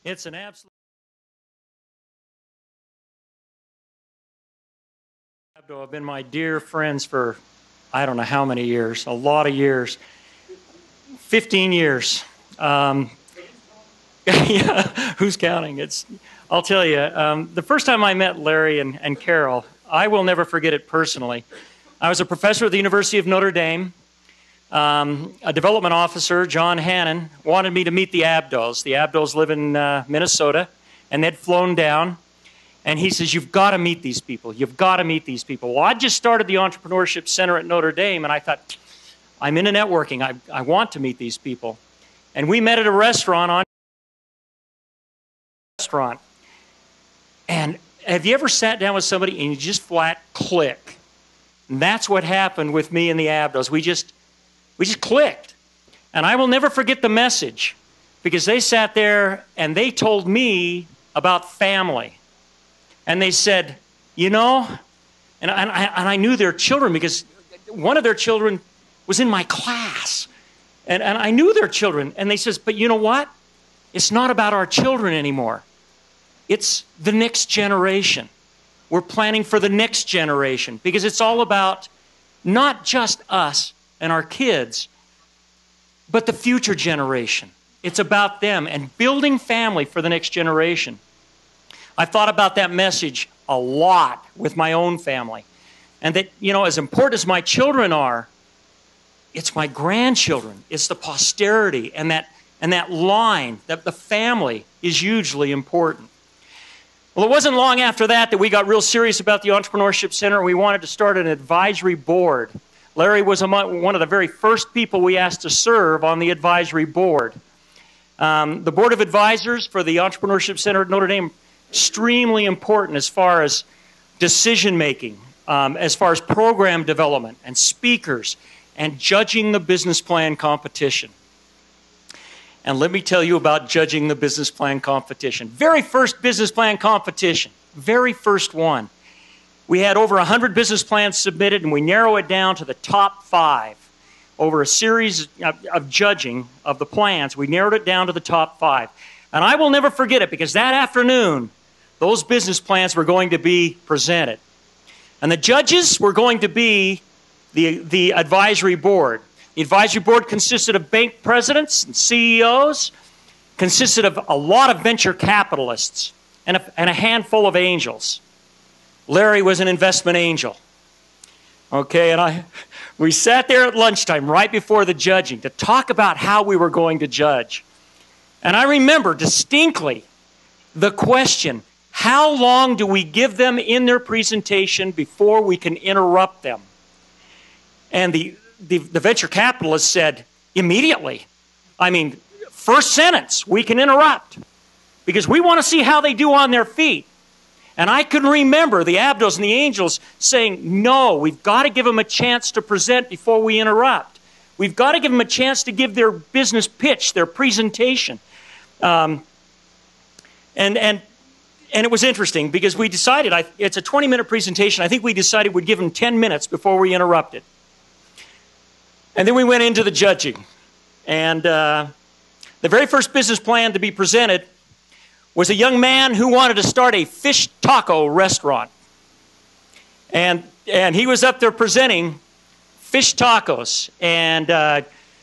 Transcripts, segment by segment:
It's an absolute Abdo have been my dear friends for I don't know how many years, a lot of years, 15 years. Yeah, who's counting? I'll tell you, the first time I met Larry and Caryl, I will never forget it personally. I was a professor at the University of Notre Dame. A development officer, John Hannon, wanted me to meet the Abdos. The Abdos live in Minnesota, and they'd flown down. And he says, you've got to meet these people. You've got to meet these people. Well, I just started the Entrepreneurship Center at Notre Dame, and I thought, I'm into networking. I want to meet these people. And we met at a restaurant. And have you ever sat down with somebody and you just flat click? And that's what happened with me and the Abdos. We just clicked. And I will never forget the message, because they sat there and they told me about family. And they said, you know, and I knew their children because one of their children was in my class. And I knew their children. And they says, but you know what? It's not about our children anymore. It's the next generation. We're planning for the next generation, because it's all about not just us and our kids, but the future generation. It's about them and building family for the next generation. I thought about that message a lot with my own family. And that, you know, as important as my children are, it's my grandchildren, it's the posterity, and that line, that the family is hugely important. Well, it wasn't long after that we got real serious about the Entrepreneurship Center, and we wanted to start an advisory board. Larry was one of the very first people we asked to serve on the advisory board. The board of advisors for the Entrepreneurship Center at Notre Dame, extremely important as far as decision making, as far as program development and speakers and judging the business plan competition. And let me tell you about judging the business plan competition. Very first business plan competition, very first one. We had over 100 business plans submitted, and we narrow it down to the top 5. Over a series of judging of the plans, we narrowed it down to the top 5. And I will never forget it, because that afternoon, those business plans were going to be presented. And the judges were going to be the advisory board. The advisory board consisted of bank presidents and CEOs, consisted of a lot of venture capitalists, and a handful of angels. Larry was an investment angel. Okay, and we sat there at lunchtime right before the judging to talk about how we were going to judge. And I remember distinctly the question, how long do we give them in their presentation before we can interrupt them? And the venture capitalist said, immediately. I mean, first sentence, we can interrupt, because we want to see how they do on their feet. And I can remember the Abdos and the Angels saying, no, we've got to give them a chance to present before we interrupt. We've got to give them a chance to give their business pitch, their presentation. And it was interesting, because we decided, it's a 20-minute presentation. I think we decided we'd give them 10 minutes before we interrupted. And then we went into the judging. And the very first business plan to be presented was a young man who wanted to start a fish taco restaurant. And he was up there presenting fish tacos and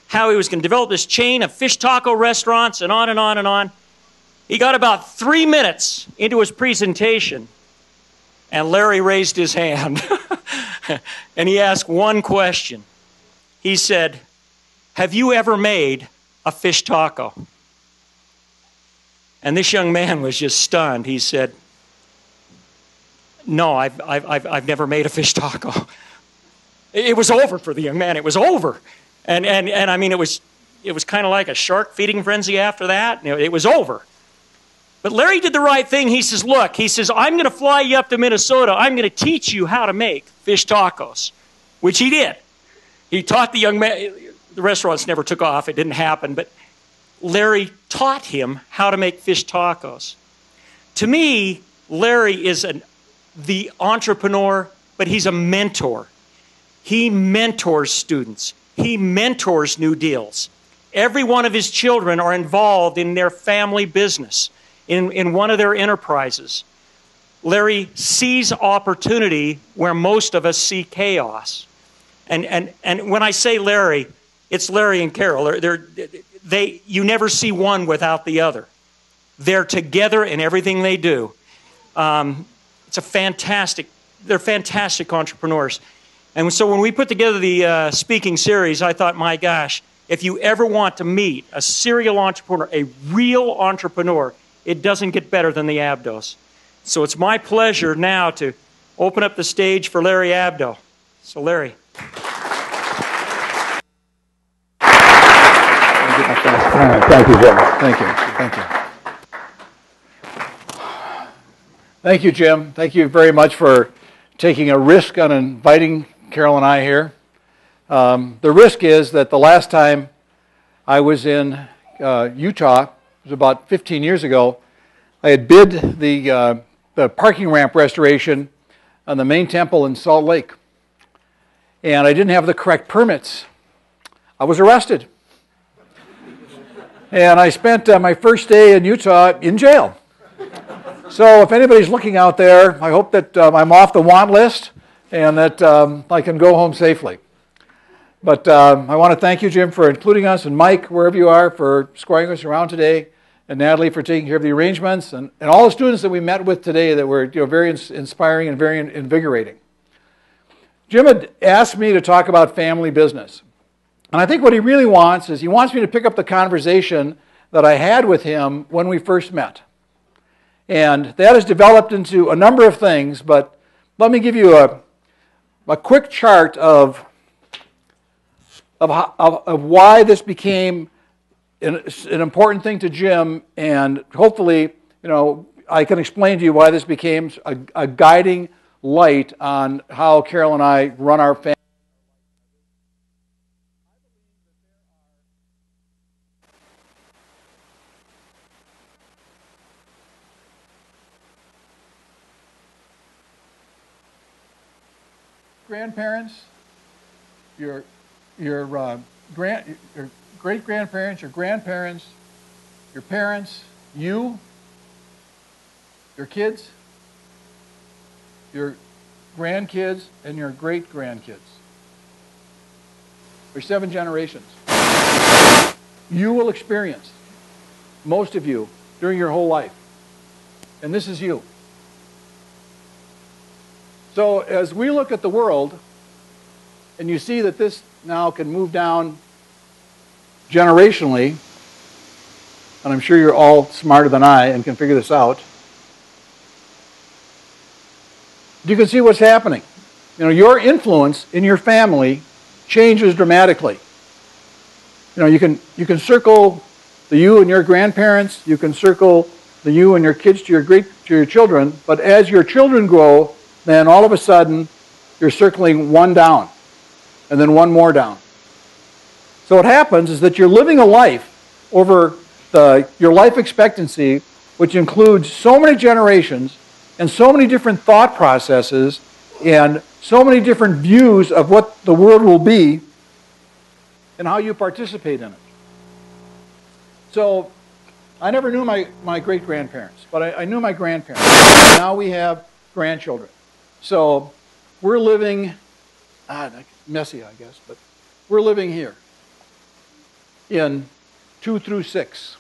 how he was going to develop this chain of fish taco restaurants, and on and on and on. He got about 3 minutes into his presentation, and Larry raised his hand. And he asked one question. He said, have you ever made a fish taco? And this young man was just stunned. He said, no, I've never made a fish taco. It was over for the young man. It was over. And I mean, it was kind of like a shark feeding frenzy after that. It was over. But Larry did the right thing. He says, look, he says, I'm going to fly you up to Minnesota. I'm going to teach you how to make fish tacos, which he did. He taught the young man. The restaurants never took off. It didn't happen. But Larry taught him how to make fish tacos. To me, Larry is the entrepreneur, but he's a mentor. He mentors students. He mentors new deals. Every one of his children are involved in their family business. in one of their enterprises. Larry sees opportunity where most of us see chaos. And when I say Larry, it's Larry and Caryl. You never see one without the other. They're together in everything they do. They're fantastic entrepreneurs. And so when we put together the speaking series, I thought, my gosh, if you ever want to meet a serial entrepreneur, a real entrepreneur, it doesn't get better than the Abdos. So it's my pleasure now to open up the stage for Larry Abdo. So Larry. Thank you, Jim. Thank you. Thank you. Thank you, Jim. Thank you very much for taking a risk on inviting Caryl and I here. The risk is that the last time I was in Utah, it was about 15 years ago, I had bid the parking ramp restoration on the main temple in Salt Lake. And I didn't have the correct permits. I was arrested. And I spent my first day in Utah in jail. So if anybody's looking out there, I hope that I'm off the want list and that I can go home safely. But I want to thank you, Jim, for including us, and Mike, wherever you are, for squaring us around today, and Natalie for taking care of the arrangements, and all the students that we met with today that were very inspiring and very invigorating. Jim had asked me to talk about family business. And I think what he really wants is he wants me to pick up the conversation that I had with him when we first met. And that has developed into a number of things, but let me give you a quick chart of why this became an important thing to Jim, and hopefully, I can explain to you why this became a guiding light on how Caryl and I run our family. Grandparents, your great-grandparents, your grandparents, your parents, you, your kids, your grandkids, and your great-grandkids. There's 7 generations. You will experience, most of you, during your whole life. And this is you. So as we look at the world, and you see that this now can move down generationally, and I'm sure you're all smarter than I and can figure this out, you can see what's happening. Your influence in your family changes dramatically. You can circle the you and your grandparents, you can circle the you and your kids to your children, but as your children grow, then all of a sudden you're circling one down and then one more down. So what happens is that you're living a life over your life expectancy, which includes so many generations and so many different thought processes and so many different views of what the world will be and how you participate in it. So I never knew my great-grandparents, but I knew my grandparents. Now we have grandchildren. So we're living, messy I guess, but we're living here in 2 through 6.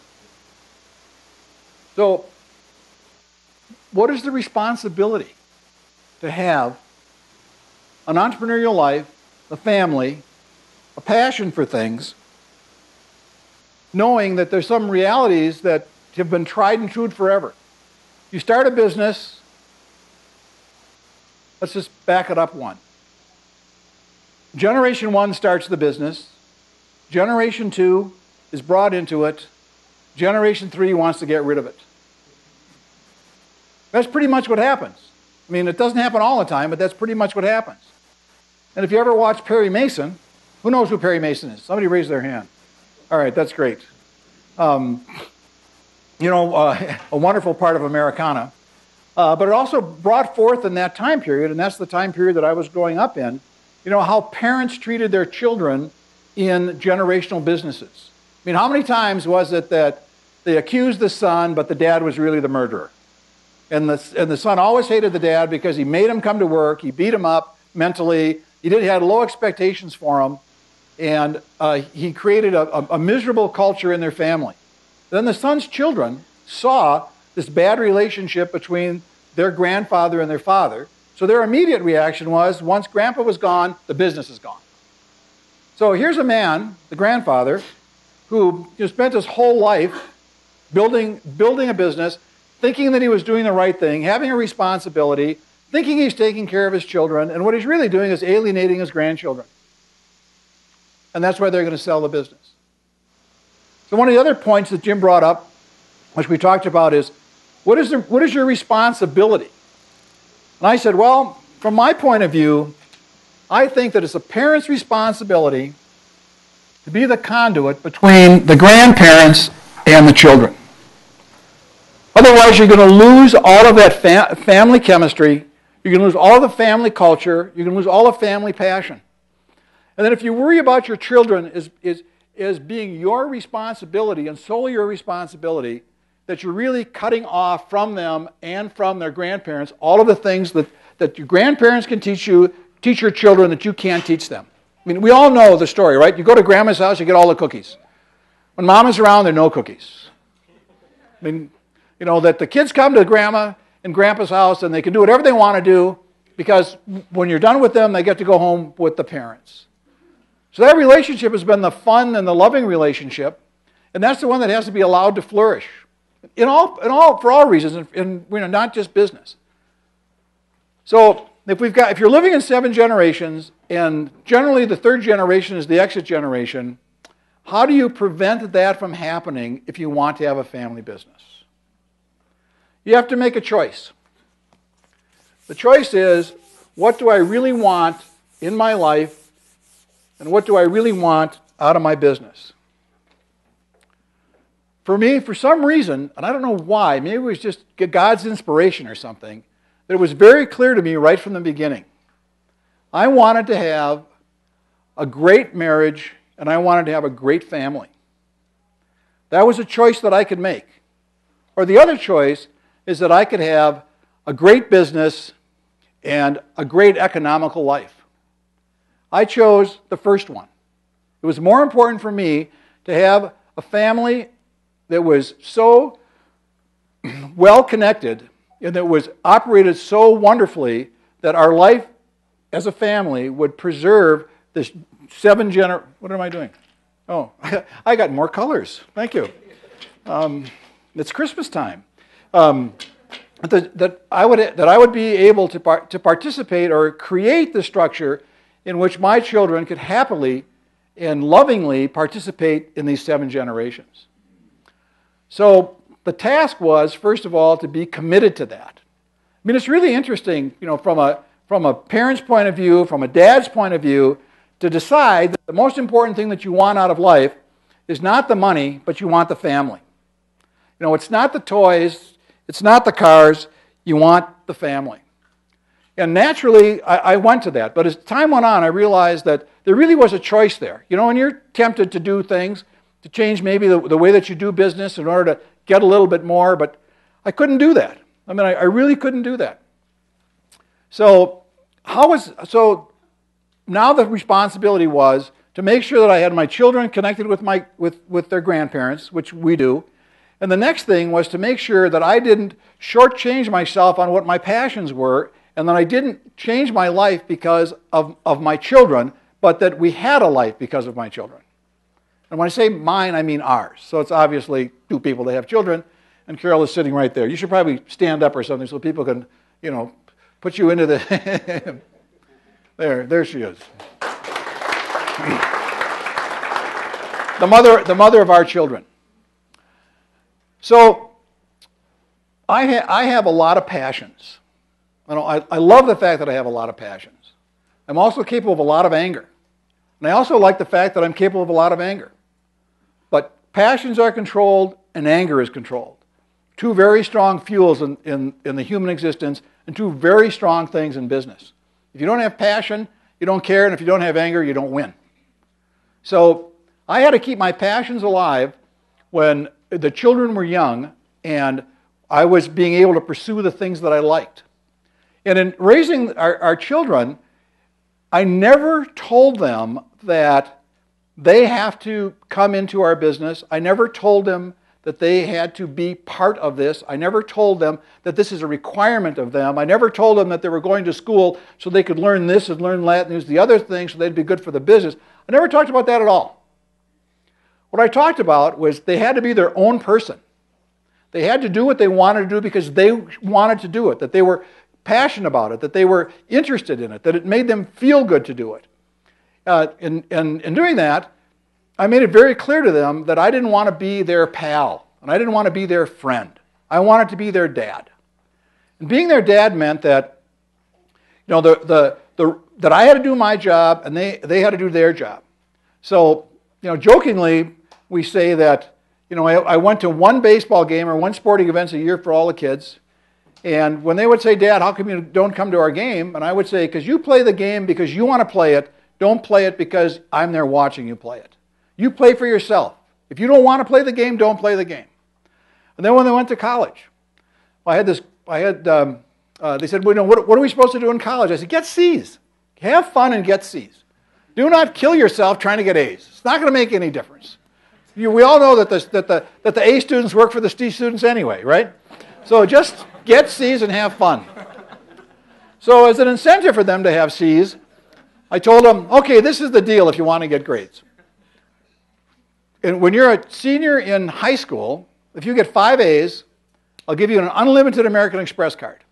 So what is the responsibility to have an entrepreneurial life, a family, a passion for things, knowing that there's some realities that have been tried and true forever? You start a business. Let's just back it up one. Generation 1 starts the business. Generation 2 is brought into it. Generation 3 wants to get rid of it. That's pretty much what happens. I mean, it doesn't happen all the time, but that's pretty much what happens. And if you ever watch Perry Mason, who knows who Perry Mason is? Somebody raise their hand. All right, that's great. A wonderful part of Americana. But it also brought forth in that time period, and that's the time period that I was growing up in, how parents treated their children in generational businesses. I mean, how many times was it that they accused the son, but the dad was really the murderer. And the son always hated the dad because he made him come to work, he beat him up mentally, he had low expectations for him, and he created a miserable culture in their family. Then the son's children saw this bad relationship between their grandfather and their father, so their immediate reaction was, once Grandpa was gone, the business is gone. So here's a man, the grandfather, who spent his whole life building a business, thinking that he was doing the right thing, having a responsibility, thinking he's taking care of his children, and what he's really doing is alienating his grandchildren. And that's why they're going to sell the business. So one of the other points that Jim brought up, which we talked about, is what is your responsibility? And I said, well, from my point of view, I think that it's a parent's responsibility to be the conduit between the grandparents and the children. Otherwise, you're going to lose all of that family chemistry. You're going to lose all of the family culture. You're going to lose all the family passion. And then if you worry about your children as being your responsibility and solely your responsibility, that you're really cutting off from them and from their grandparents all of the things that your grandparents can teach your children that you can't teach them. I mean, we all know the story, right? You go to grandma's house, you get all the cookies. When mom is around, there are no cookies. I mean, that the kids come to grandma and grandpa's house and they can do whatever they want to do because when you're done with them, they get to go home with the parents. So that relationship has been the fun and the loving relationship, and that's the one that has to be allowed to flourish for all reasons, and not just business. So if you're living in 7 generations, and generally the 3rd generation is the exit generation, how do you prevent that from happening if you want to have a family business? You have to make a choice. The choice is, what do I really want in my life, and what do I really want out of my business? For me, for some reason, and I don't know why, maybe it was just God's inspiration or something, but it was very clear to me right from the beginning. I wanted to have a great marriage, and I wanted to have a great family. That was a choice that I could make. Or the other choice is that I could have a great business and a great economical life. I chose the first one. It was more important for me to have a family that was so well connected and that was operated so wonderfully that our life as a family would preserve this 7 generations. What am I doing? Oh, I got more colors. Thank you. It's Christmas time. That I would be able to participate or create the structure in which my children could happily and lovingly participate in these 7 generations. So the task was, first of all, to be committed to that. I mean, it's really interesting, from a parent's point of view, from a dad's point of view, to decide that the most important thing that you want out of life is not the money, but you want the family. It's not the toys, it's not the cars, you want the family. And naturally, I went to that. But as time went on, I realized that there really was a choice there. When you're tempted to do things, to change maybe the way that you do business in order to get a little bit more, but I couldn't do that. I mean, I really couldn't do that. So now the responsibility was to make sure that I had my children connected with their grandparents, which we do. And the next thing was to make sure that I didn't shortchange myself on what my passions were, and that I didn't change my life because of my children, but that we had a life because of my children. And when I say mine, I mean ours. So it's obviously 2 people that have children, and Caryl is sitting right there. You should probably stand up or something so people can, put you into the... There she is. The mother of our children. So I have a lot of passions. I love the fact that I have a lot of passions. I'm also capable of a lot of anger. And I also like the fact that I'm capable of a lot of anger. But passions are controlled and anger is controlled. 2 very strong fuels in the human existence and 2 very strong things in business. If you don't have passion, you don't care, and if you don't have anger, you don't win. So I had to keep my passions alive when the children were young, and I was being able to pursue the things that I liked. And in raising our children, I never told them that they have to come into our business. I never told them that they had to be part of this. I never told them that this is a requirement of them. I never told them that they were going to school so they could learn this and learn that and use the other things so they'd be good for the business. I never talked about that at all. What I talked about was they had to be their own person. They had to do what they wanted to do because they wanted to do it, that they were passionate about it, that they were interested in it, that it made them feel good to do it. In doing that, I made it very clear to them that I didn't want to be their pal, and I didn't want to be their friend. I wanted to be their dad. And being their dad meant that, that I had to do my job and they had to do their job. So, jokingly, we say that, I went to one baseball game or one sporting event a year for all the kids. And when they would say, Dad, how come you don't come to our game? And I would say, because you play the game because you want to play it. Don't play it because I'm there watching you play it. You play for yourself. If you don't want to play the game, don't play the game. And then when they went to college, they said, well, what are we supposed to do in college? I said, get C's. Have fun and get C's. Do not kill yourself trying to get A's. It's not going to make any difference. We all know that the A students work for the C students anyway, right? So just get C's and have fun. So as an incentive for them to have C's, I told them, okay, this is the deal if you want to get grades. And when you're a senior in high school, if you get 5 A's, I'll give you an unlimited American Express card.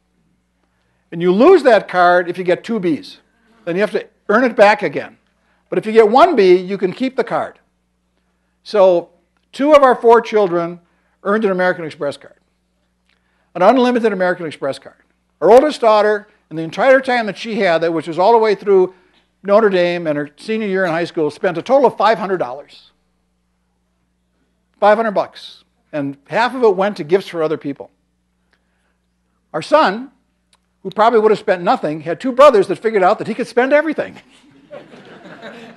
And you lose that card if you get 2 B's. Then you have to earn it back again. But if you get 1 B, you can keep the card. So 2 of our 4 children earned an American Express card. An unlimited American Express card. Our oldest daughter, in the entire time that she had that, which was all the way through Notre Dame and her senior year in high school, spent a total of $500. $500. And half of it went to gifts for other people. Our son, who probably would have spent nothing, had 2 brothers that figured out that he could spend everything.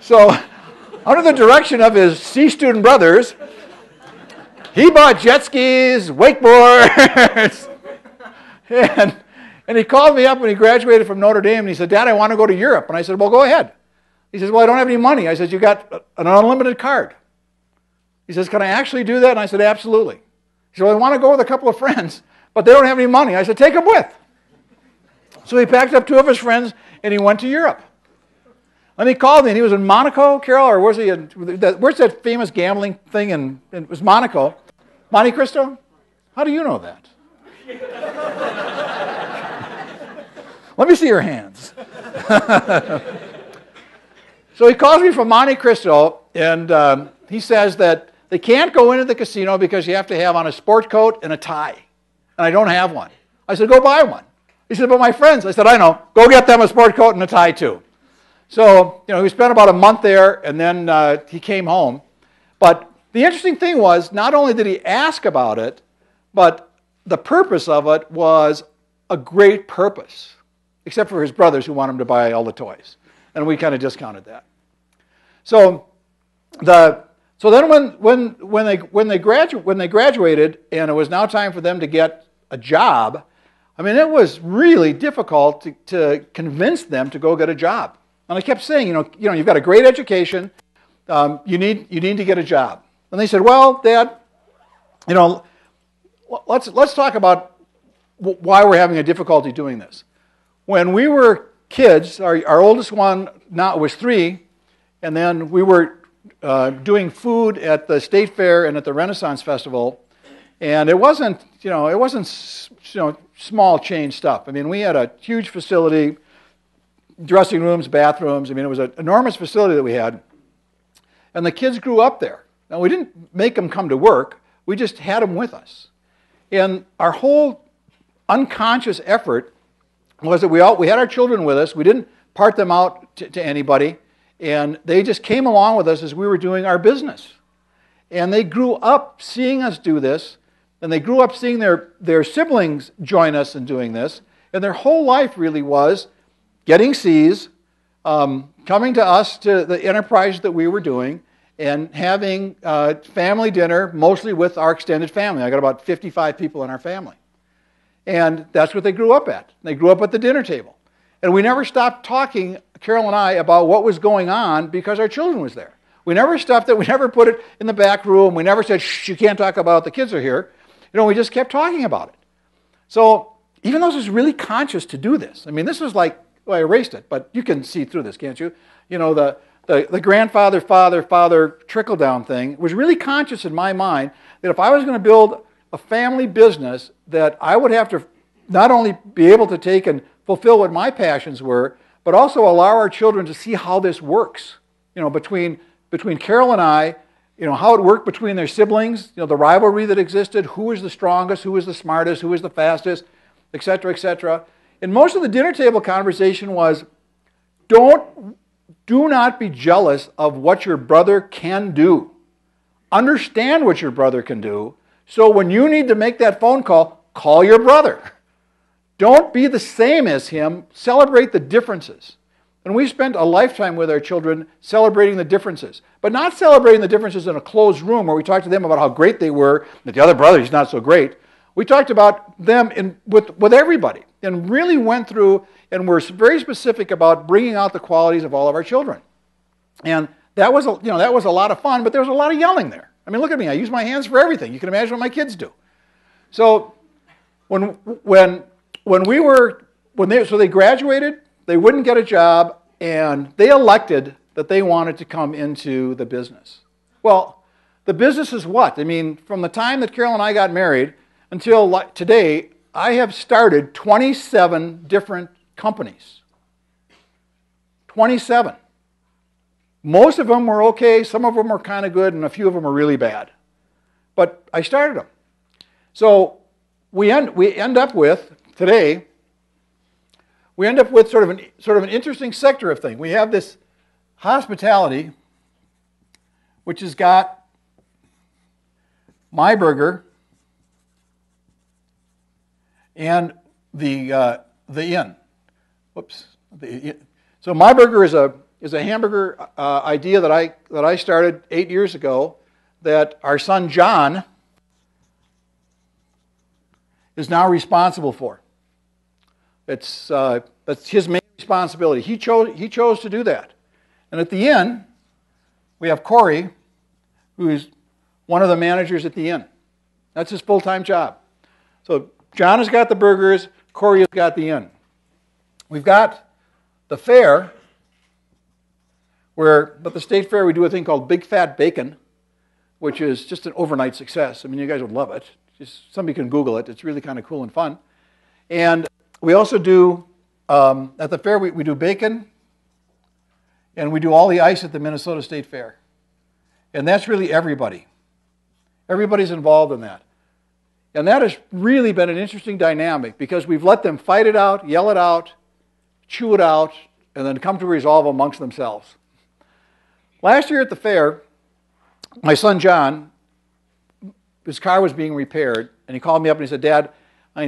So, under the direction of his C student brothers, he bought jet skis, wakeboards, and he called me up when he graduated from Notre Dame and he said, Dad, I want to go to Europe. And I said, well, go ahead. He says, well, I don't have any money. I said, you got an unlimited card. He says, can I actually do that? And I said, absolutely. He said, well, I want to go with a couple of friends, but they don't have any money. I said, take them with. So he packed up 2 of his friends and he went to Europe. And he called me and he was in Monaco, Caryl, or where's that famous gambling thing? And it was Monaco. Monte Cristo? How do you know that? Let me see your hands. So he calls me from Monte Cristo, and he says that they can't go into the casino because you have to have on a sport coat and a tie. And I don't have one. I said, go buy one. He said, but my friends. I said, I know. Go get them a sport coat and a tie too. So, we spent about a month there, and then he came home. But the interesting thing was, not only did he ask about it, but the purpose of it was a great purpose, except for his brothers who want him to buy all the toys. And we kind of discounted that. So then when they graduated and it was now time for them to get a job, I mean, it was really difficult to convince them to go get a job. And I kept saying, you've got a great education, you need to get a job. And they said, well, Dad, let's talk about why we're having a difficulty doing this. When we were kids, our oldest one now was 3, and then we were doing food at the State Fair and at the Renaissance Festival, and it wasn't small change stuff. I mean, we had a huge facility, dressing rooms, bathrooms. I mean, it was an enormous facility that we had, and the kids grew up there. Now, we didn't make them come to work. We just had them with us. And our whole unconscious effort was that we had our children with us. We didn't part them out to anybody. And they just came along with us as we were doing our business. And they grew up seeing us do this. And they grew up seeing their siblings join us in doing this. And their whole life really was getting C's, coming to us to the enterprise that we were doing, and having family dinner, mostly with our extended family. I got about 55 people in our family. And that's what they grew up at. They grew up at the dinner table. And we never stopped talking, Caryl and I, about what was going on because our children was there. We never stopped it. We never put it in the back room. We never said, shh, you can't talk about it. The kids are here. We just kept talking about it. So even though I was really conscious to do this, I mean, this was like, well, I erased it, but you can see through this, can't you? The grandfather, father trickle-down thing was really conscious in my mind that if I was going to build a family business, that I would have to not only be able to take and fulfill what my passions were, but also allow our children to see how this works. Between Caryl and I, how it worked between their siblings, the rivalry that existed, who was the strongest, who was the smartest, who was the fastest, etc., etc. And most of the dinner table conversation was, do not be jealous of what your brother can do. Understand what your brother can do, so when you need to make that phone call, call your brother. Don't be the same as him. Celebrate the differences. And we spent a lifetime with our children celebrating the differences, but not celebrating the differences in a closed room where we talked to them about how great they were, that the other brother is not so great. We talked about them with everybody and really went through and were very specific about bringing out the qualities of all of our children. And that was a lot of fun, but there was a lot of yelling there. I mean, look at me. I use my hands for everything. You can imagine what my kids do. So when they graduated, they wouldn't get a job, and they elected that they wanted to come into the business. Well, the business is what? I mean, from the time that Caryl and I got married until today, I have started 27 different companies. 27. Most of them were okay, some of them were kind of good, and a few of them were really bad. But I started them. So we end up with, today, sort of an interesting sector of things. We have this hospitality, which has got My Burger and the Inn. Whoops. So My Burger is a hamburger idea that I started 8 years ago, that our son John is now responsible for. That's his main responsibility. He chose to do that. And at the inn, we have Corey, who's one of the managers at the inn. That's his full-time job. So John has got the burgers, Corey has got the inn. We've got the fair, but the state fair we do a thing called Big Fat Bacon, which is just an overnight success. I mean, you guys would love it. Just somebody can Google it. It's really kind of cool and fun. And we also do, at the fair, we do bacon, and we do all the ice at the Minnesota State Fair. And that's really everybody. Everybody's involved in that. And that has really been an interesting dynamic because we've let them fight it out, yell it out, chew it out, and then come to resolve amongst themselves. Last year at the fair, my son John, his car was being repaired, and he called me up and he said, "Dad, I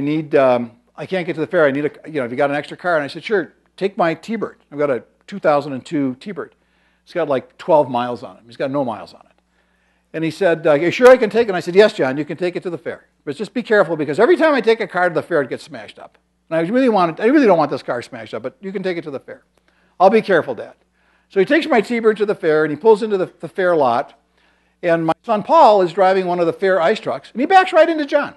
can't get to the fair. I need have you got an extra car?" And I said, "Sure, take my T-Bird. I've got a 2002 T-Bird. It's got like 12 miles on it. He's got no miles on it." And he said, "Are you sure I can take it?" And I said, "Yes, John, you can take it to the fair. But just be careful because every time I take a car to the fair, it gets smashed up. And I really don't want this car smashed up, but you can take it to the fair. I'll be careful, Dad." So he takes my T-Bird to the fair, and he pulls into the fair lot, and my son Paul is driving one of the fair ice trucks, and he backs right into John.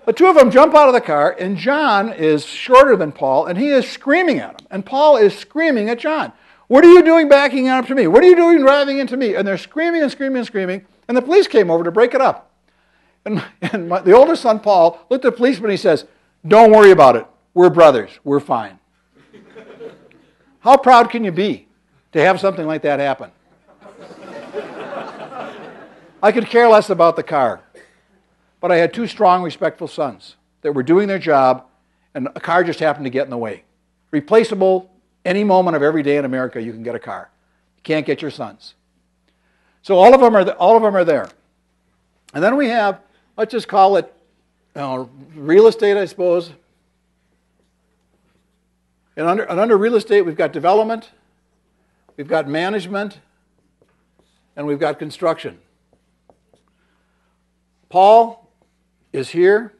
The two of them jump out of the car, and John is shorter than Paul, and he is screaming at him. And Paul is screaming at John. "What are you doing backing up to me? What are you doing driving into me?" And they're screaming and screaming and screaming, and the police came over to break it up. And the oldest son, Paul, looked at the policeman and he says, "Don't worry about it. We're brothers. We're fine." How proud can you be to have something like that happen? I could care less about the car. But I had two strong, respectful sons that were doing their job, and a car just happened to get in the way. Replaceable, any moment of every day in America, you can get a car. You can't get your sons. So all of them are there. And then we have, let's just call it real estate, I suppose. And under real estate, we've got development, we've got management, and we've got construction. Paul is here,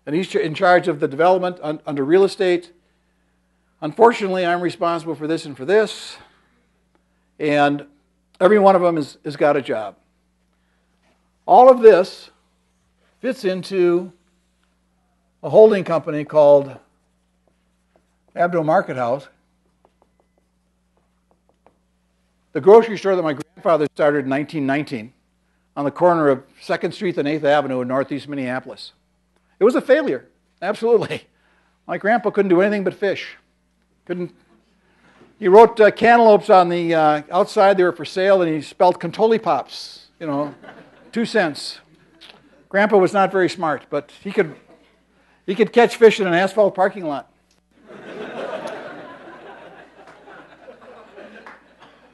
and he's in charge of the development under real estate. Unfortunately, I'm responsible for this and for this, and every one of them has got a job. All of this fits into a holding company called Abdo Market House. The grocery store that my grandfather started in 1919 on the corner of 2nd Street and 8th Avenue in northeast Minneapolis. It was a failure, absolutely. My grandpa couldn't do anything but fish. He wrote cantaloupes on the outside, they were for sale, and he spelled cantoli pops, 2 cents. Grandpa was not very smart, but he could catch fish in an asphalt parking lot.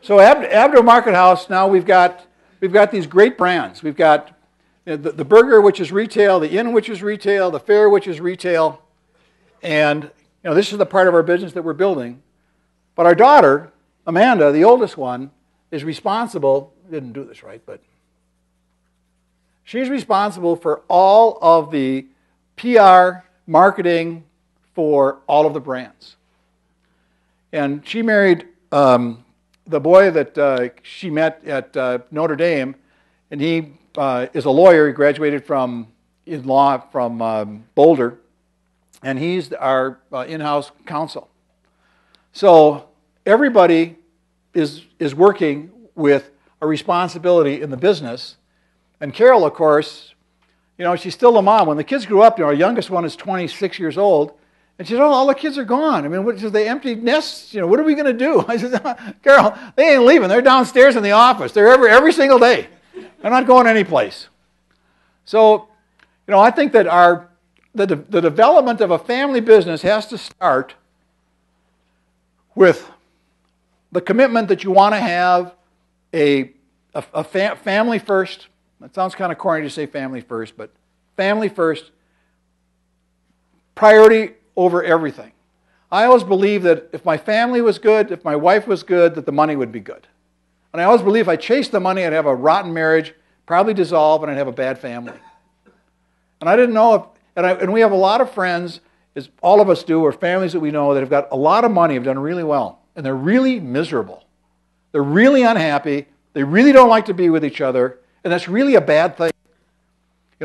So Abdo Market House, now we've got these great brands. We've got the burger, which is retail, the inn, which is retail, the fair, which is retail, and this is the part of our business that we're building. But our daughter, Amanda, the oldest one, is responsible. Didn't do this right, but she's responsible for all of the PR marketing for all of the brands. And she married the boy that she met at Notre Dame, and he is a lawyer. He graduated in law from Boulder, and he's our in-house counsel. So everybody is working with a responsibility in the business. And Caryl, of course, she's still a mom. When the kids grew up, our youngest one is 26 years old, and she said, all the kids are gone. I mean, what is the empty nests? What are we going to do? I said, Caryl, they ain't leaving. They're downstairs in the office. They're every single day. They're not going anyplace. So, I think that the development of a family business has to start with the commitment that you want to have a family first. That sounds kind of corny to say family first, but family first, priority over everything. I always believe that if my family was good, if my wife was good, that the money would be good. And I always believe if I chased the money, I'd have a rotten marriage, probably dissolve, and I'd have a bad family. And I didn't know and we have a lot of friends, as all of us do, or families that we know that have got a lot of money, have done really well, and they're really miserable. They're really unhappy. They really don't like to be with each other, and that's really a bad thing.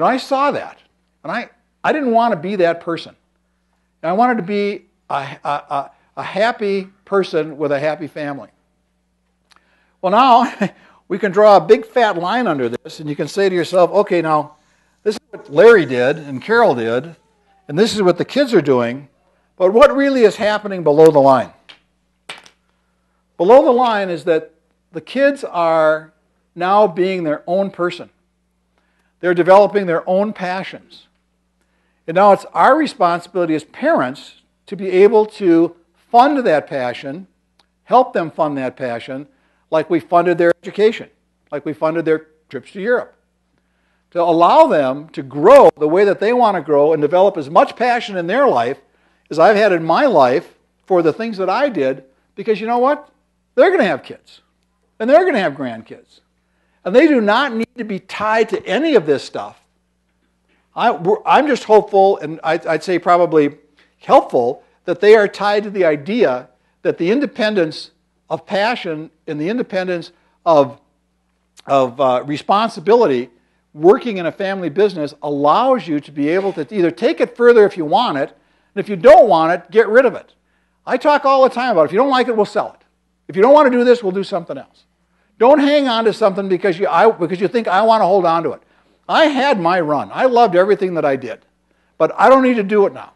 I saw that, and I didn't want to be that person. And I wanted to be a happy person with a happy family. Well, now we can draw a big fat line under this, and you can say to yourself, okay, now this is what Larry did and Caryl did, and this is what the kids are doing, but what really is happening below the line? Below the line is that the kids are now being their own person. They're developing their own passions. And now it's our responsibility as parents to be able to fund that passion, help them fund that passion, like we funded their education, like we funded their trips to Europe. To allow them to grow the way that they want to grow and develop as much passion in their life as I've had in my life for the things that I did, because you know what? They're going to have kids, and they're going to have grandkids. And they do not need to be tied to any of this stuff. I'm just hopeful, and I'd say probably helpful, that they are tied to the idea that the independence of passion and the independence of responsibility working in a family business allows you to be able to either take it further if you want it, and if you don't want it, get rid of it. I talk all the time about if you don't like it, we'll sell it. If you don't want to do this, we'll do something else. Don't hang on to something because you think I want to hold on to it. I had my run. I loved everything that I did. But I don't need to do it now.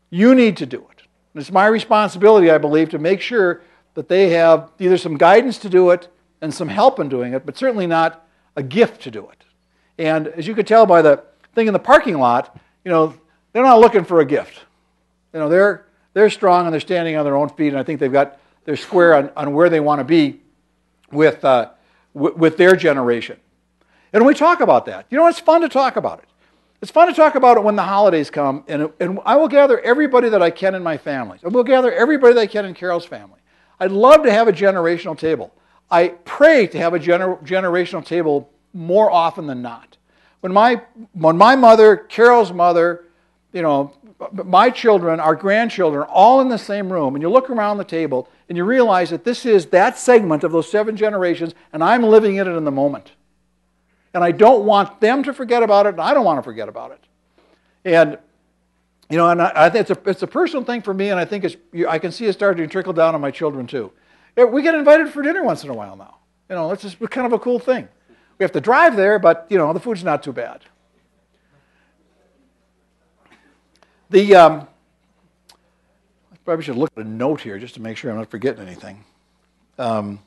You need to do it. And it's my responsibility, I believe, to make sure that they have either some guidance to do it and some help in doing it, but certainly not a gift to do it. And as you could tell by the thing in the parking lot, they're not looking for a gift. They're strong and they're standing on their own feet, and I think they're square on where they want to be with their generation. And we talk about that. It's fun to talk about it. It's fun to talk about it when the holidays come, and I will gather everybody that I can in my family. I will gather everybody that I can in Carol's family. I'd love to have a generational table. I pray to have a generational table more often than not. When my mother, Carol's mother, my children, our grandchildren are all in the same room, and you look around the table and you realize that this is that segment of those 7 generations, and I'm living in it in the moment. And I don't want them to forget about it, and I don't want to forget about it. And I think it's a personal thing for me, and I think I can see it starting to trickle down on my children too. We get invited for dinner once in a while now. It's just kind of a cool thing. We have to drive there, but the food's not too bad. I probably should look at a note here just to make sure I'm not forgetting anything. I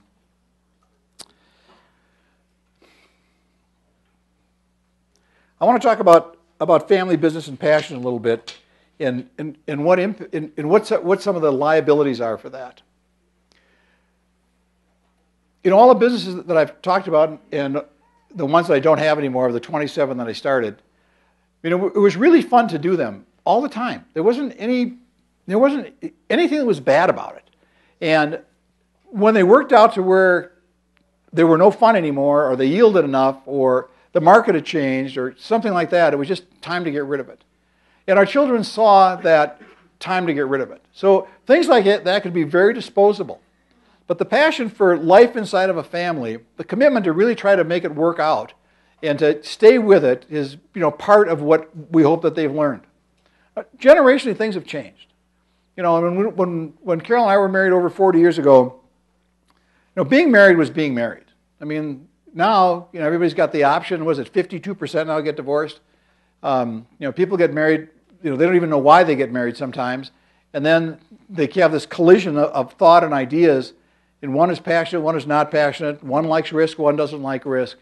want to talk about family business and passion a little bit, and what some of the liabilities are for that. All the businesses that I've talked about, and the ones that I don't have anymore, of the 27 that I started, it was really fun to do them all the time. There wasn't anything that was bad about it. And when they worked out to where they were no fun anymore, or they yielded enough, or the market had changed, or something like that, it was just time to get rid of it. And our children saw that time to get rid of it. So things like that could be very disposable. But the passion for life inside of a family, the commitment to really try to make it work out and to stay with it is, part of what we hope that they've learned. Generationally, things have changed. When Caryl and I were married over 40 years ago, being married was being married. Now, everybody's got the option. Was it 52% now get divorced? People get married, they don't even know why they get married sometimes. And then they have this collision of thought and ideas. And one is passionate, one is not passionate. One likes risk, one doesn't like risk.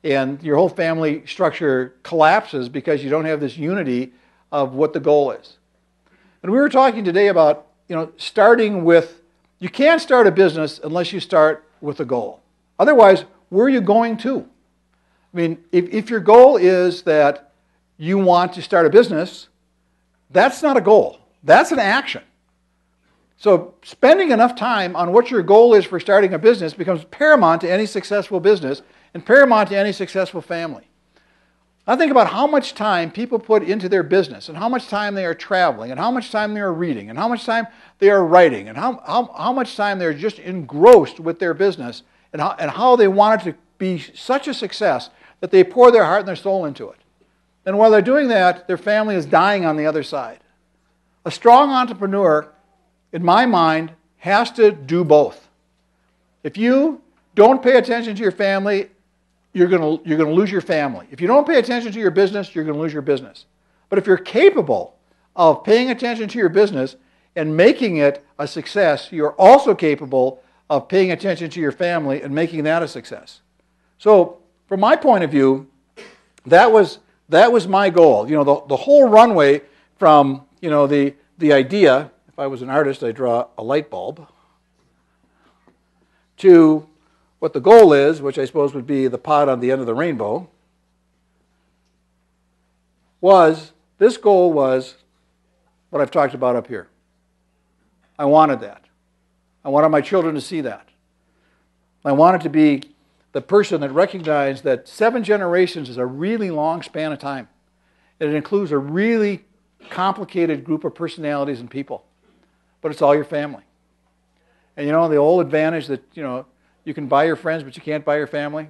And your whole family structure collapses because you don't have this unity of what the goal is. And we were talking today about, starting with, you can't start a business unless you start with a goal. Otherwise, where are you going to? If your goal is that you want to start a business, that's not a goal. That's an action. So spending enough time on what your goal is for starting a business becomes paramount to any successful business and paramount to any successful family. I think about how much time people put into their business, and how much time they are traveling, and how much time they are reading, and how much time they are writing, and how much time they're just engrossed with their business, and how they want it to be such a success that they pour their heart and their soul into it. And while they're doing that, their family is dying on the other side. A strong entrepreneur, in my mind, has to do both. If you don't pay attention to your family, you're going to lose your family. If you don't pay attention to your business, you're going to lose your business. But if you're capable of paying attention to your business and making it a success, you're also capable of paying attention to your family and making that a success. So, from my point of view, that was my goal. The whole runway from the idea. If I was an artist, I'd draw a light bulb, to what the goal is, which I suppose would be the pot on the end of the rainbow. This goal was what I've talked about up here. I wanted that. I wanted my children to see that. I wanted to be the person that recognized that 7 generations is a really long span of time. And it includes a really complicated group of personalities and people. But it's all your family. And the old advantage that, you can buy your friends, but you can't buy your family,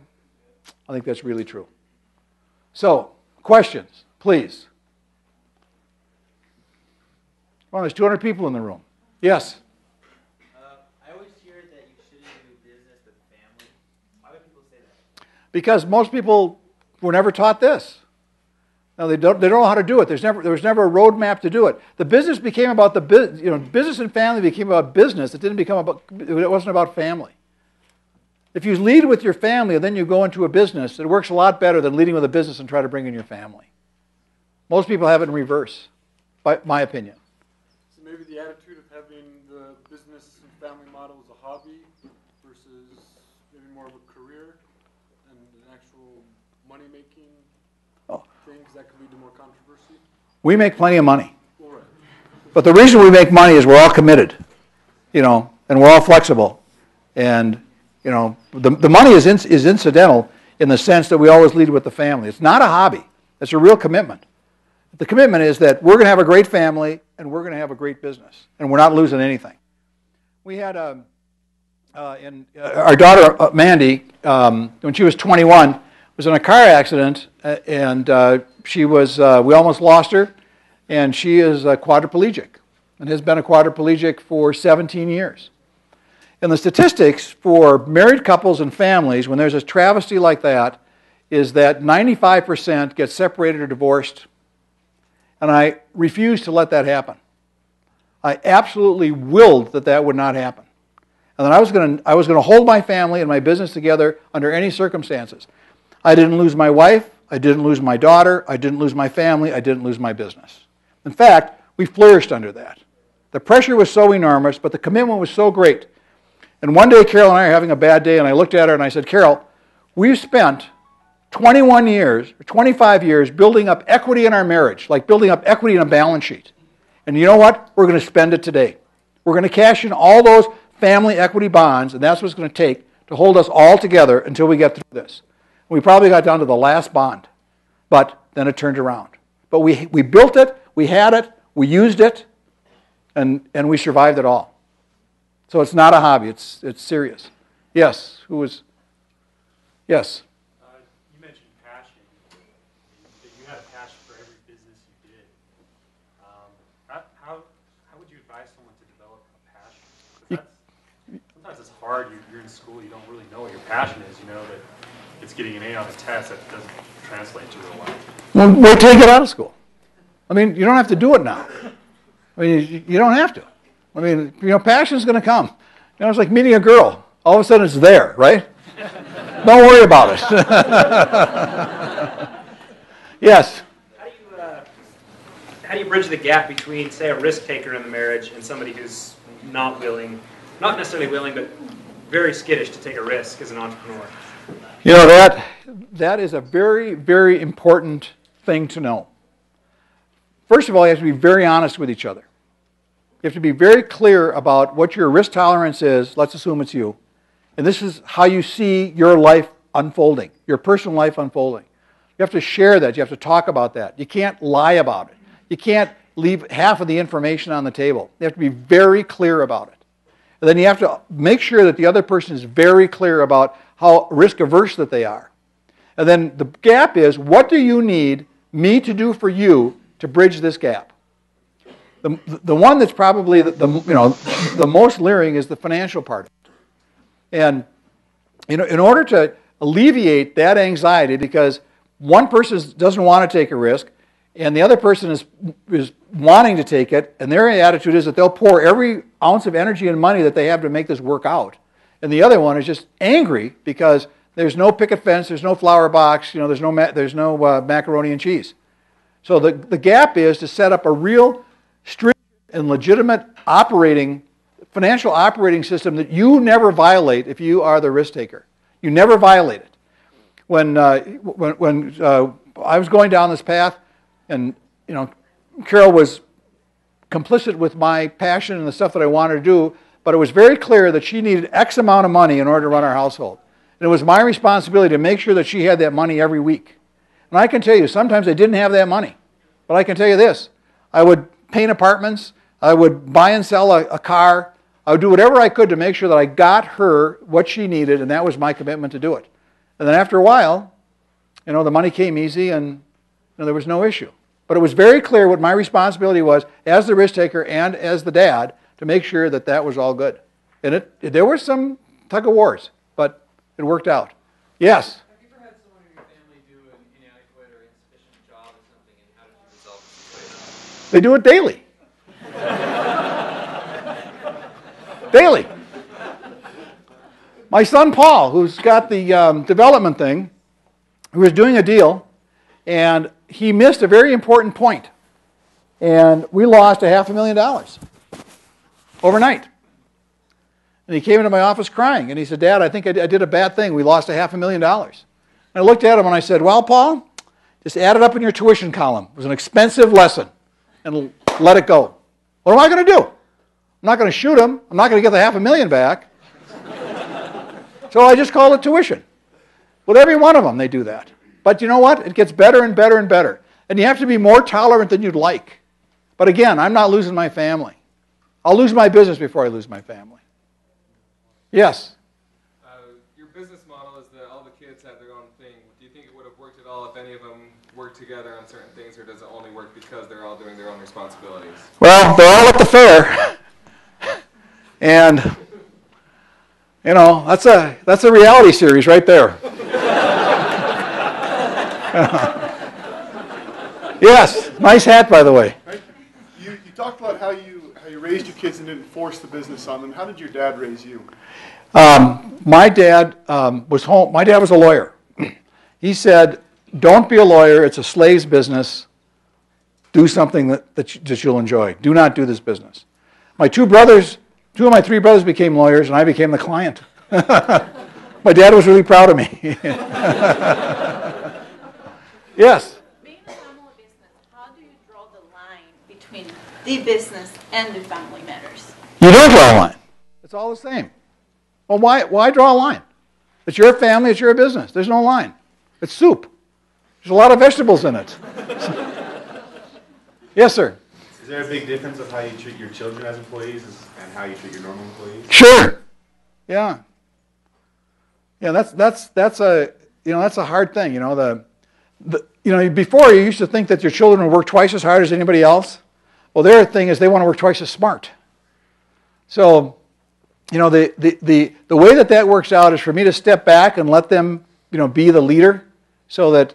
I think that's really true. So, questions, please. Well, there's 200 people in the room. Yes? I always hear that you shouldn't do business with family. Why would people say that? Because most people were never taught this. No, they don't know how to do it. There was never a roadmap to do it. The business became about business and family became about business. It wasn't about family. If you lead with your family and then you go into a business, it works a lot better than leading with a business and try to bring in your family. Most people have it in reverse, by my opinion. So maybe the attitude of having the business and family model as a hobby versus maybe more of a career and an actual money-making things that could lead to more controversy? We make plenty of money. All right. But the reason we make money is we're all committed. and we're all flexible. And, you know, the money is incidental in the sense that we always lead with the family. It's not a hobby. It's a real commitment. The commitment is that we're going to have a great family and we're going to have a great business, and we're not losing anything. We had our daughter Mandy, when she was 21, was in a car accident, and she was we almost lost her, and she is a quadriplegic and has been a quadriplegic for 17 years. And the statistics for married couples and families when there's a travesty like that is that 95% get separated or divorced, and I refuse to let that happen. I absolutely willed that that would not happen. And that I was going to hold my family and my business together under any circumstances. I didn't lose my wife, I didn't lose my daughter, I didn't lose my family, I didn't lose my business. In fact, we flourished under that. The pressure was so enormous, but the commitment was so great. And one day Caryl and I are having a bad day, and I looked at her and I said, Caryl, we've spent 21 years, or 25 years building up equity in our marriage, like building up equity in a balance sheet. And you know what? We're going to spend it today. We're going to cash in all those family equity bonds, and that's what it's going to take to hold us all together until we get through this. We probably got down to the last bond, but then it turned around. But we built it, we had it, we used it, and we survived it all. So it's not a hobby, it's serious. Yes, who was? Yes. You mentioned passion. That you had a passion for every business you did. How would you advise someone to develop a passion? 'Cause sometimes it's hard. You're in school, you don't really know what your passion is. You know that it's getting an A on a test that doesn't translate to real life. Well, take it out of school. I mean, you don't have to do it now. I mean, you don't have to. I mean, you know, passion's going to come. You know, it's like meeting a girl. All of a sudden it's there, right? Don't worry about it. Yes? How do you bridge the gap between, say, a risk taker in the marriage and somebody who's not necessarily willing, but very skittish to take a risk as an entrepreneur? You know, that is a very, very important thing to know. First of all, you have to be very honest with each other. You have to be very clear about what your risk tolerance is. Let's assume it's you. And this is how you see your life unfolding, your personal life unfolding. You have to share that. You have to talk about that. You can't lie about it. You can't leave half of the information on the table. You have to be very clear about it. And then you have to make sure that the other person is very clear about how risk averse that they are. And then the gap is, what do you need me to do for you to bridge this gap? The one that's probably the most leering is the financial part. And you know, in order to alleviate that anxiety, because one person doesn't want to take a risk, and the other person is wanting to take it, and their attitude is that they'll pour every ounce of energy and money that they have to make this work out. And the other one is just angry because there's no picket fence, there's no flower box, you know, there's no macaroni and cheese. So the gap is to set up a real strict and legitimate financial operating system that you never violate if you are the risk taker. You never violate it. When I was going down this path, and you know, Caryl was complicit with my passion and the stuff that I wanted to do, but it was very clear that she needed X amount of money in order to run our household. And it was my responsibility to make sure that she had that money every week. And I can tell you, sometimes I didn't have that money. But I can tell you this, I would paint apartments, I would buy and sell a car, I would do whatever I could to make sure that I got her what she needed, and that was my commitment to do it. And then after a while, you know, the money came easy and you know, there was no issue. But it was very clear what my responsibility was as the risk taker and as the dad to make sure that that was all good. And there were some tug of wars, but it worked out. Yes? Have you ever had someone in your family do an inadequate or insufficient job at something, and how did you resolve the situation? They do it daily. Daily. My son Paul, who's got the development thing, who was doing a deal, and he missed a very important point. And we lost $500,000 overnight. And he came into my office crying, and he said, Dad, I think I did a bad thing. We lost $500,000. And I looked at him and I said, well, Paul, just add it up in your tuition column. It was an expensive lesson, and let it go. What am I going to do? I'm I'm not going to shoot him. I'm not going to get the $500,000 back. So I just call it tuition. With every one of them, they do that. But you know what? It gets better and better and better. And you have to be more tolerant than you'd like. But again, I'm not losing my family. I'll lose my business before I lose my family. Yes? Your business model is that all the kids have their own thing. Do you think it would have worked at all if any of them worked together on certain things, or does it only work because they're all doing their own responsibilities? Well, they're all at the fair. And, you know, that's a reality series right there. Yes, nice hat, by the way. Right? You talked about how you raised your kids and didn't force the business on them. How did your dad raise you? My dad was home. My dad was a lawyer. He said, "Don't be a lawyer. It's a slave's business. Do something that you'll enjoy. Do not do this business." Two of my three brothers became lawyers, and I became the client. My dad was really proud of me. Yes. Being a family business, how do you draw the line between the business and the family matters? You don't draw a line. It's all the same. Well, why draw a line? It's your family, it's your business. There's no line. It's soup. There's a lot of vegetables in it. Yes, sir. Is there a big difference of how you treat your children as employees and how you treat your normal employees? Sure. Yeah. Yeah, that's a hard thing. You know, before you used to think that your children would work twice as hard as anybody else. Well, their thing is they want to work twice as smart. So, you know, the way that works out is for me to step back and let them, you know, be the leader, so that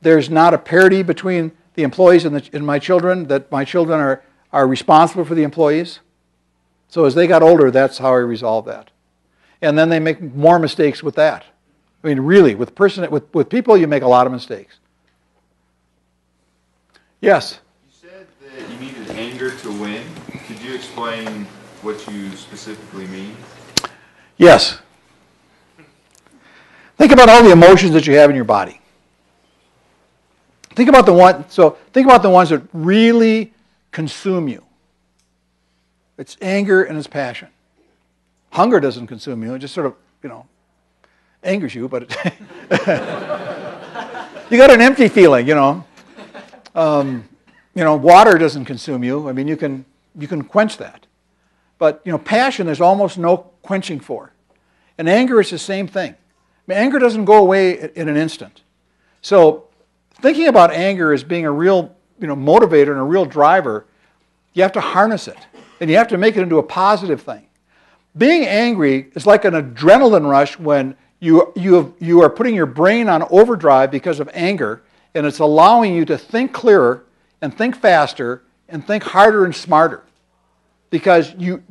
there's not a parity between the employees and my children, that my children are responsible for the employees. So as they got older, that's how I resolved that. And then they make more mistakes with that. I mean, really, with people, you make a lot of mistakes. Yes? You said that you needed anger to win. Could you explain what you specifically mean? Yes. Think about all the emotions that you have in your body. Think about the ones that really consume you. It's anger and it's passion. Hunger doesn't consume you. It just sort of, you know, angers you, but you got an empty feeling, you know. Water doesn't consume you. I mean, you can quench that. But, you know, passion, there's almost no quenching for. And anger is the same thing. I mean, anger doesn't go away in an instant. So thinking about anger as being a real, you know, motivator and a real driver, you have to harness it. And you have to make it into a positive thing. Being angry is like an adrenaline rush when you are putting your brain on overdrive because of anger, and it's allowing you to think clearer and think faster and think harder and smarter. Because you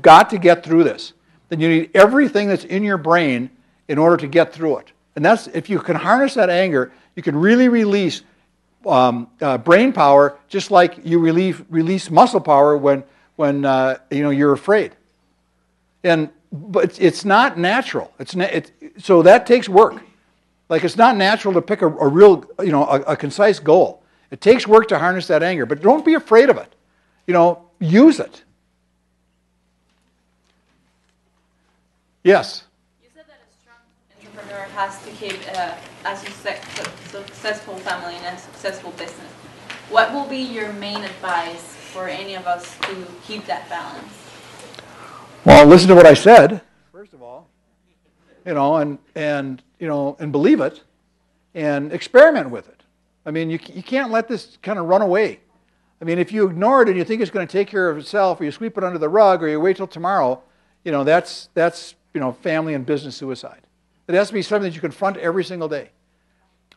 got to get through this. Then you need everything that's in your brain in order to get through it. And that's, if you can harness that anger, you can really release brain power, just like you release muscle power when you're afraid. But it's not natural. So that takes work. Like, it's not natural to pick a real, you know, a concise goal. It takes work to harness that anger, but don't be afraid of it. You know, use it. Yes? You said that a strong entrepreneur has to keep a successful family and a successful business. What will be your main advice for any of us to keep that balance? Well, listen to what I said, first of all, you know, and believe it, and experiment with it. I mean, you can't let this kind of run away. I mean, if you ignore it and you think it's going to take care of itself, or you sweep it under the rug, or you wait till tomorrow, you know, that's family and business suicide. It has to be something that you confront every single day.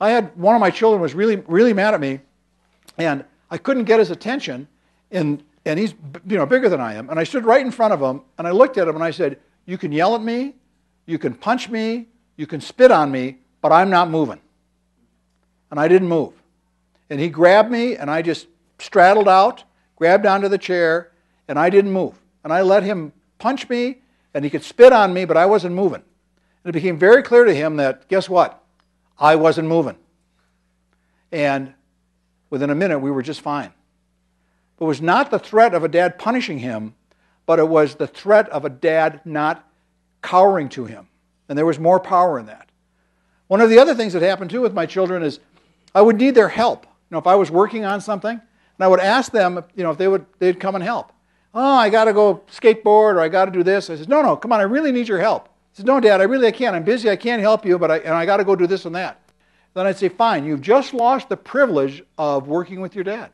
I had one of my children was really, really mad at me, and I couldn't get his attention, and he's, you know, bigger than I am, and I stood right in front of him, and I looked at him and I said, "You can yell at me, you can punch me, you can spit on me, but I'm not moving." And I didn't move. And he grabbed me, and I just straddled out, grabbed onto the chair, and I didn't move. And I let him punch me, and he could spit on me, but I wasn't moving. And it became very clear to him that, guess what? I wasn't moving. And within a minute, we were just fine. It was not the threat of a dad punishing him, but it was the threat of a dad not cowering to him. And there was more power in that. One of the other things that happened too with my children is I would need their help. If I was working on something, and I would ask them, if they'd come and help. Oh, I got to go skateboard, or I got to do this. I said, no, come on, I really need your help. He said, no, Dad, I can't. I'm busy. I can't help you, but I got to go do this and that. Then I'd say, fine, you've just lost the privilege of working with your dad.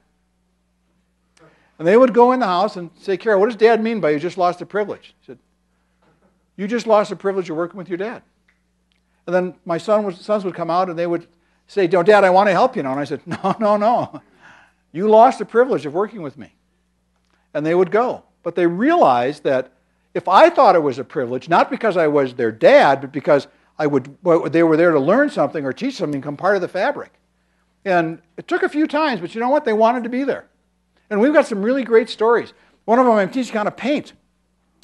And they would go in the house and say, Caryl, what does Dad mean by you just lost the privilege? He said, you just lost the privilege of working with your dad. And then my sons would come out and they would say, no, Dad, I want to help you now. And I said, no. You lost the privilege of working with me. And they would go. But they realized that if I thought it was a privilege, not because I was their dad, but because they were there to learn something or teach something, become part of the fabric. And it took a few times, but you know what? They wanted to be there. And we've got some really great stories. One of them, I'm teaching how to paint.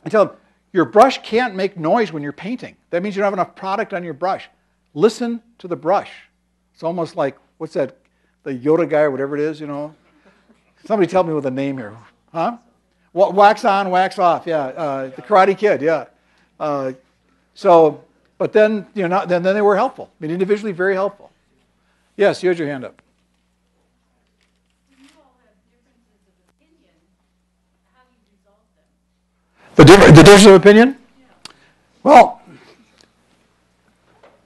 I tell them, your brush can't make noise when you're painting. That means you don't have enough product on your brush. Listen to the brush. It's almost like, what's that, the Yoda guy or whatever it is, Somebody tell me with a name here. Huh? Wax on, wax off, yeah. The Karate Kid, yeah. But then, then they were helpful. I mean, individually very helpful. Yes, you had your hand up. The difference of opinion? Well,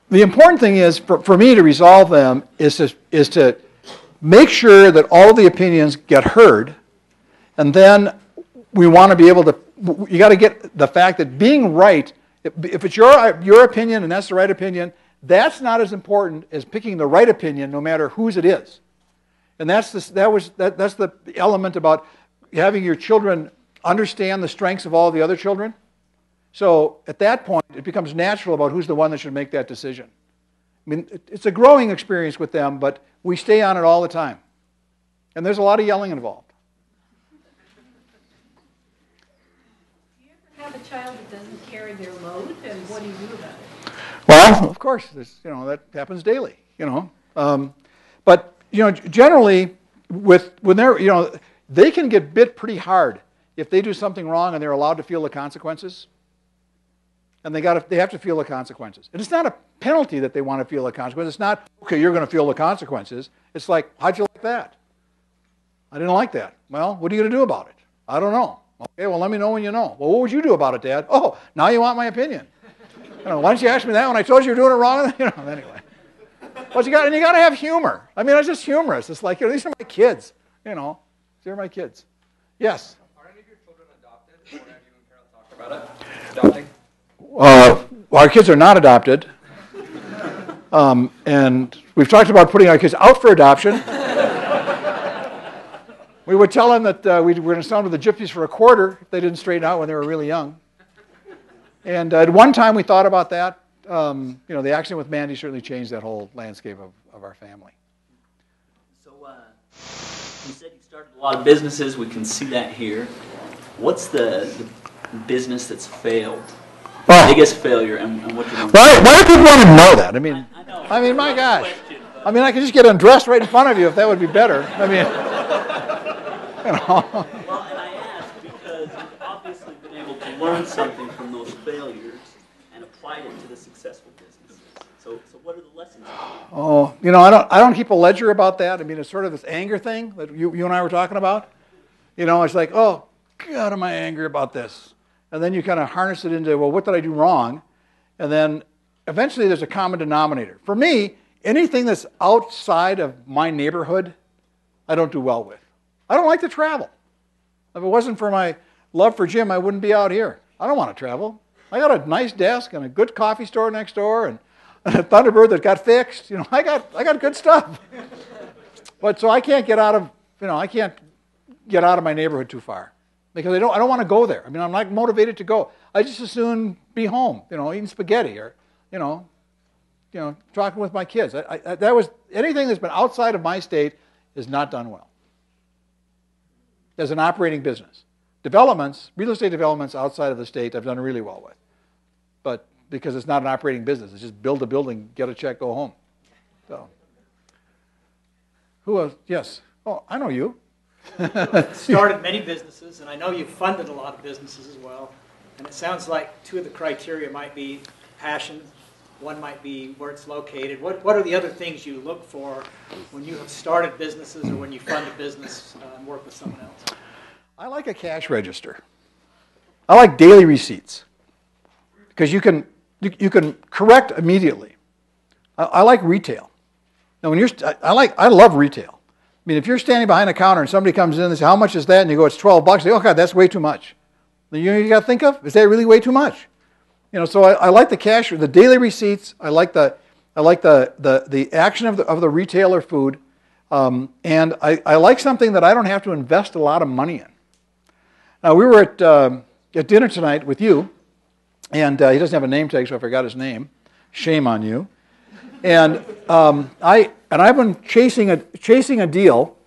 the important thing is, for me to resolve them, is to make sure that all the opinions get heard, and then we want to be able to, you got to get the fact that being right, if it's your opinion and that's the right opinion, that's not as important as picking the right opinion no matter whose it is. And that's the element about having your children understand the strengths of all the other children. So at that point, it becomes natural about who's the one that should make that decision. I mean, it's a growing experience with them, but we stay on it all the time. And there's a lot of yelling involved. Do you ever have a child that doesn't carry their load, and what do you do about it? Well, of course, that happens daily, But, generally, when they're, they can get bit pretty hard if they do something wrong and they're allowed to feel the consequences. And they have to feel the consequences. And it's not a penalty that they want to feel the consequences. It's not, okay, you're going to feel the consequences. It's like, how'd you like that? I didn't like that. Well, what are you going to do about it? I don't know. Okay, well, let me know when you know. Well, what would you do about it, Dad? Oh, now you want my opinion. Why didn't you ask me that when I told you doing it wrong? Anyway. But you got to have humor. I mean, it's just humorous. It's like, these are my kids. They're my kids. Yes? Are any of your children adopted? Or have you and Caryl talked about it? Adopting? Our kids are not adopted. And we've talked about putting our kids out for adoption. We would tell them that we were going to sell them to the gypsies for $0.25 if they didn't straighten out when they were really young. And at one time we thought about that. The accident with Mandy certainly changed that whole landscape of our family. So you said you started a lot of businesses. We can see that here. What's the business that's failed? Biggest failure, and what you want? Why do people want to know that? I mean, my gosh. I mean, I could just get undressed right in front of you if that would be better. I mean, Well, and I ask because you've obviously been able to learn something from those failures and applied it to the successful businesses. So what are the lessons? Oh, I don't keep a ledger about that. I mean, it's sort of this anger thing that you and I were talking about. It's like, oh, God, am I angry about this? And then you kind of harness it into, well, what did I do wrong? And then eventually there's a common denominator. For me, anything that's outside of my neighborhood, I don't do well with. I don't like to travel. If it wasn't for my love for Jim, I wouldn't be out here. I don't want to travel. I got a nice desk and a good coffee store next door and a Thunderbird that got fixed. I got good stuff. But so I can't get out of my neighborhood too far. Because I don't want to go there. I mean, I'm not motivated to go. I just as soon be home, eating spaghetti or, talking with my kids. Anything that's been outside of my state is not done well. As an operating business. Real estate developments outside of the state, I've done really well with. But because it's not an operating business, it's just build a building, get a check, go home. So, who else? Yes. Oh, I know you. started many businesses, and I know you've funded a lot of businesses as well. And it sounds like two of the criteria might be passion. One might be where it's located. What are the other things you look for when you have started businesses or when you fund a business and work with someone else? I like a cash register. I like daily receipts because you can correct immediately. I like retail. Now, when I love retail. I mean, if you're standing behind a counter and somebody comes in and says, "How much is that?" and you go, "It's $12." They go, "Oh God, that's way too much." You got to think of, is that really way too much? So I like the cash, the daily receipts. I like the action of the retailer food, and I like something that I don't have to invest a lot of money in. Now we were at dinner tonight with you, and he doesn't have a name tag, so I forgot his name. Shame on you. And I've been chasing a deal,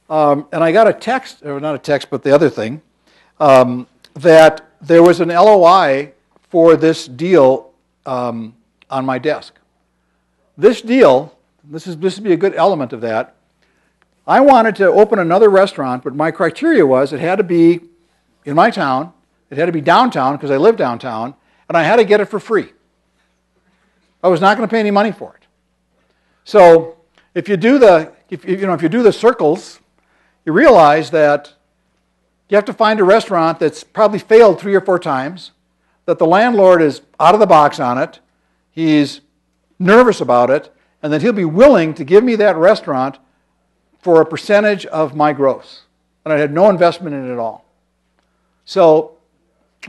and I got a text, or not a text, but the other thing, that there was an LOI for this deal on my desk. This deal, this would be a good element of that. I wanted to open another restaurant, but my criteria was it had to be in my town, it had to be downtown because I live downtown, and I had to get it for free. I was not going to pay any money for it. So if you do the circles, you realize that you have to find a restaurant that's probably failed 3 or 4 times, that the landlord is out of the box on it, he's nervous about it, and that he'll be willing to give me that restaurant for a percentage of my gross. And I had no investment in it at all. So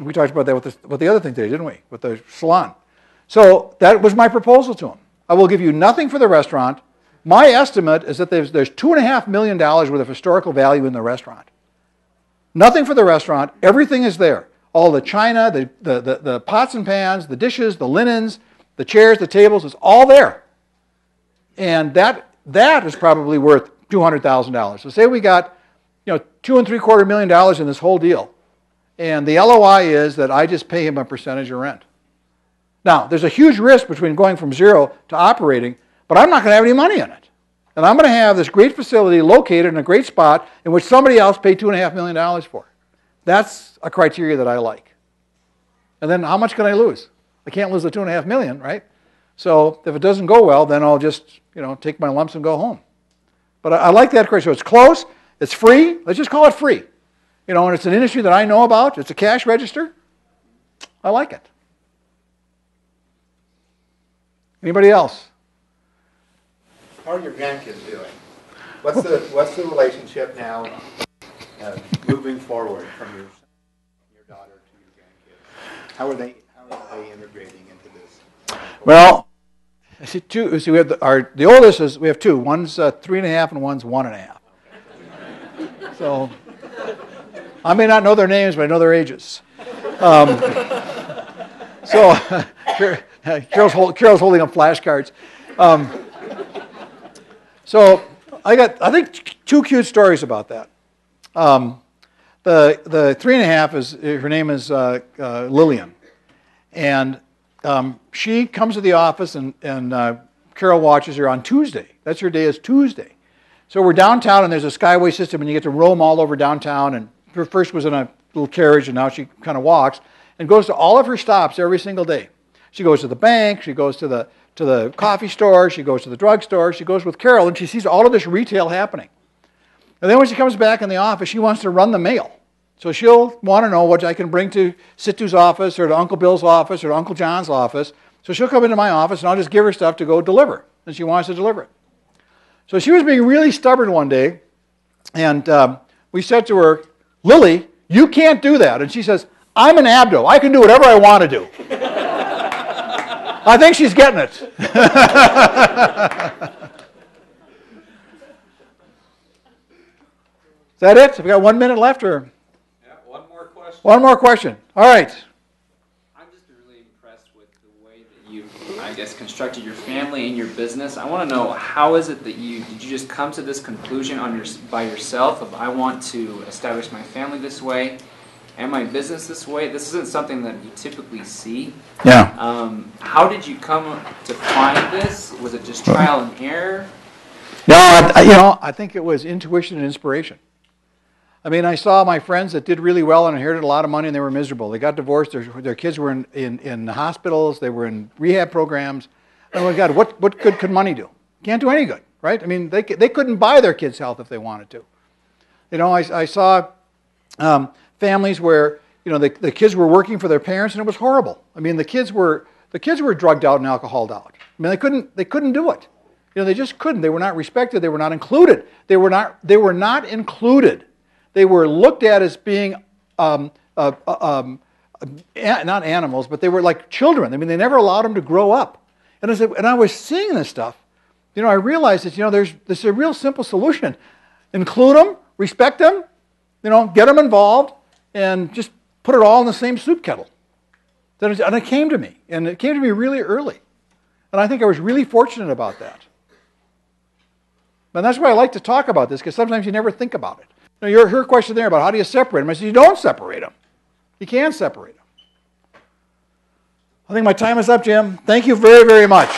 we talked about that with the other thing today, didn't we? With the salon. So that was my proposal to him. I will give you nothing for the restaurant. My estimate is that there's $2.5 million worth of historical value in the restaurant. Nothing for the restaurant. Everything is there. All the china, the pots and pans, the dishes, the linens, the chairs, the tables, it's all there. And that is probably worth $200,000. So say we got $2.75 million in this whole deal. And the LOI is that I just pay him a percentage of rent. Now, there's a huge risk between going from zero to operating, but I'm not going to have any money in it. And I'm going to have this great facility located in a great spot in which somebody else paid $2.5 million for. That's a criteria that I like. And then how much can I lose? I can't lose the $2.5 million, right? So if it doesn't go well, then I'll just take my lumps and go home. But I like that criteria. So it's close, it's free. Let's just call it free. And it's an industry that I know about. It's a cash register. I like it. Anybody else? How are your grandkids doing? What's the relationship now moving forward from your daughter to your grandkids? How are they integrating into this? Well, I see two. So we have the oldest is we have two. One's 3.5 and one's 1.5. So I may not know their names, but I know their ages. Carol's holding up flashcards. So I think 2 cute stories about that. The 3.5 is her name is Lillian, and she comes to the office and Caryl watches her on Tuesday. That's her day is Tuesday. So we're downtown and there's a skyway system and you get to roam all over downtown. And her first was in a little carriage and now she kind of walks and goes to all of her stops every single day. She goes to the bank, she goes to the coffee store, she goes to the drugstore, she goes with Caryl, and she sees all of this retail happening. And then when she comes back in the office, she wants to run the mail. So she'll want to know what I can bring to Situ's office or to Uncle Bill's office or to Uncle John's office. So she'll come into my office, and I'll just give her stuff to go deliver, and she wants to deliver it. So she was being really stubborn one day, and we said to her, "Lily, you can't do that." And she says, "I'm an Abdo. I can do whatever I want to do." I think she's getting it. Is that it? Have we got 1 minute left, or? Yeah, one more question. One more question. All right. I'm just really impressed with the way that you, I guess, constructed your family and your business. I want to know, how is it that did you just come to this conclusion by yourself of, I want to establish my family this way and my business this way? This isn't something that you typically see. Yeah. How did you come to find this? Was it just trial and error? No, I think it was intuition and inspiration. I mean, I saw my friends that did really well and inherited a lot of money and they were miserable. They got divorced, their kids were in hospitals, they were in rehab programs. Oh my God, what good could money do? Can't do any good, right? I mean, they couldn't buy their kids' health if they wanted to. You know, I saw families where, you know, the kids were working for their parents and it was horrible. I mean, the kids were drugged out and alcoholed out. I mean, they couldn't do it. You know, they just couldn't. They were not respected. They were not included. They were not included. They were looked at as being not animals, but they were like children. I mean, they never allowed them to grow up. And I was seeing this stuff. You know, I realized that, you know, there's a real simple solution. Include them, respect them, you know, get them involved, and just put it all in the same soup kettle. And it came to me, and it came to me really early. And I think I was really fortunate about that. And that's why I like to talk about this, because sometimes you never think about it. You know, her question there about how do you separate them? I said, you don't separate them. You can't separate them. I think my time is up, Jim. Thank you very, very much.